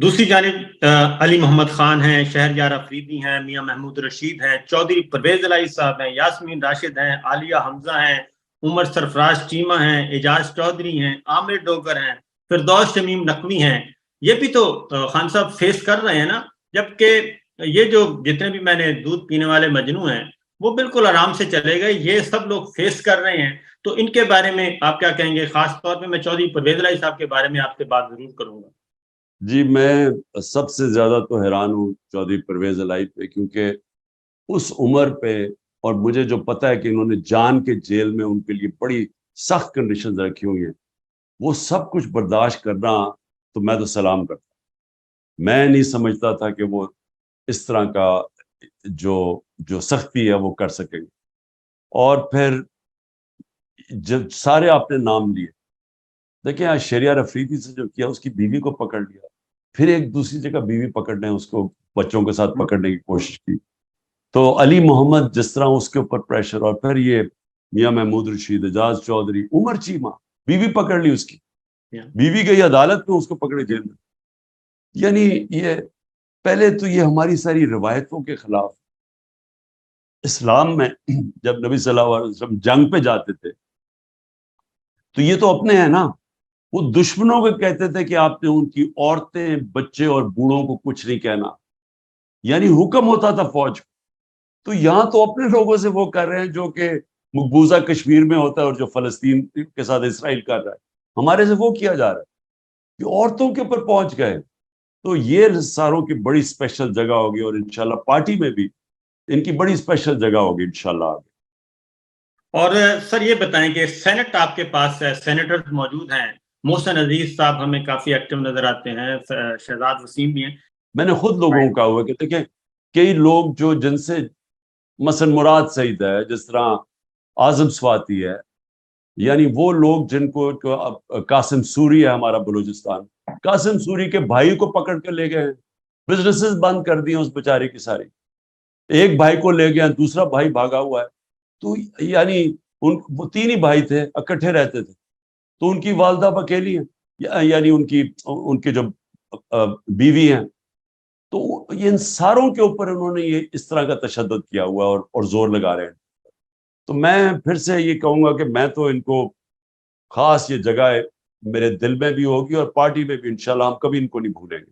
دوسری جانب علی محمد خان ہیں، شہریار افریدی ہیں، میاں محمود رشید ہیں، چودھری پرویز الہی صاحب ہیں، یاسمین راشد ہیں، عالیہ حمزہ ہیں، عمر سرفراز چیمہ ہیں، اعجاز چودھری ہیں، عامر ڈوگر ہیں، فردوس شمیم نقوی ہیں. یہ بھی تو خان صاحب فیس کر رہے ہیں نا. جبکہ یہ جو جتنے بھی میں نے دودھ پینے والے مجنو ہیں وہ بالکل آرام سے چلے گئے، یہ سب لوگ فیس کر رہے ہیں. تو ان کے بارے میں آپ کیا کہیں گے؟ خاص طور پہ میں چودھری پرویز الہی صاحب کے بارے میں آپ سے بات ضرور کروں گا. جی، میں سب سے زیادہ تو حیران ہوں چودھری پرویز الہی پہ، کیونکہ اس عمر پہ، اور مجھے جو پتہ ہے کہ انہوں نے جان کے جیل میں ان کے لیے بڑی سخت کنڈیشنز رکھی ہوئی ہیں، وہ سب کچھ برداشت کرنا، تو میں تو سلام کرتا. میں نہیں سمجھتا تھا کہ وہ اس طرح کا جو سختی ہے وہ کر سکیں گے. اور پھر جب سارے آپ نے نام لیے، دیکھیں آج شہریار افریدی سے جو کیا، اس کی بیوی کو پکڑ لیا، پھر ایک دوسری جگہ بیوی پکڑنے، اس کو بچوں کے ساتھ پکڑنے کی کوشش کی. تو علی محمد جس طرح اس کے اوپر پریشر، اور پھر یہ میاں محمود رشید، اعجاز چودھری، عمر چیمہ، بیوی پکڑ لی اس کی، بیوی گئی عدالت میں، اس کو پکڑے جیل میں. یعنی یہ پہلے تو یہ ہماری ساری روایتوں کے خلاف. اسلام میں جب نبی صلی اللہ علیہ وسلم جنگ پہ جاتے تھے تو یہ تو اپنے ہیں نا، وہ دشمنوں کو کہتے تھے کہ آپ نے ان کی عورتیں، بچے اور بوڑھوں کو کچھ نہیں کہنا، یعنی حکم ہوتا تھا فوج کو. تو یہاں تو اپنے لوگوں سے وہ کر رہے ہیں جو کہ مقبوضہ کشمیر میں ہوتا ہے اور جو فلسطین کے ساتھ اسرائیل کر رہا ہے، ہمارے سے وہ کیا جا رہا ہے کہ عورتوں کے اوپر پہنچ گئے. تو یہ ساروں کی بڑی اسپیشل جگہ ہوگی، اور انشاءاللہ پارٹی میں بھی ان کی بڑی اسپیشل جگہ ہوگی انشاءاللہ آگے. اور سر یہ بتائیں کہ سینٹ آپ کے پاس ہے، سینیٹر موجود ہیں، محسن عزیز صاحب ہمیں کافی ایکٹیو نظر آتے ہیں، شہزاد وسیم بھی ہیں. میں نے خود لوگوں کو کہا ہوا کہ دیکھیں کئی لوگ جو جن سے مثلا مراد سعید ہے، جس طرح اعظم سواتی ہے، یعنی وہ لوگ جن کو قاسم سوری ہے ہمارا بلوچستان، قاسم سوری کے بھائی کو پکڑ کے لے گئے ہیں، بزنسز بند کر دی اس بیچارے کی ساری. ایک بھائی کو لے گئے، دوسرا بھائی بھاگا ہوا ہے. تو یعنی وہ تین ہی بھائی تھے، اکٹھے رہتے تھے، تو ان کی والدہ اکیلی ہیں، یعنی ان کے جو بیوی ہیں. تو یہ ان ساروں کے اوپر انہوں نے یہ اس طرح کا تشدد کیا ہوا اور زور لگا رہے ہیں. تو میں پھر سے یہ کہوں گا کہ میں تو ان کو خاص یہ جگہ میرے دل میں بھی ہوگی اور پارٹی میں بھی، انشاءاللہ ہم کبھی ان کو نہیں بھولیں گے.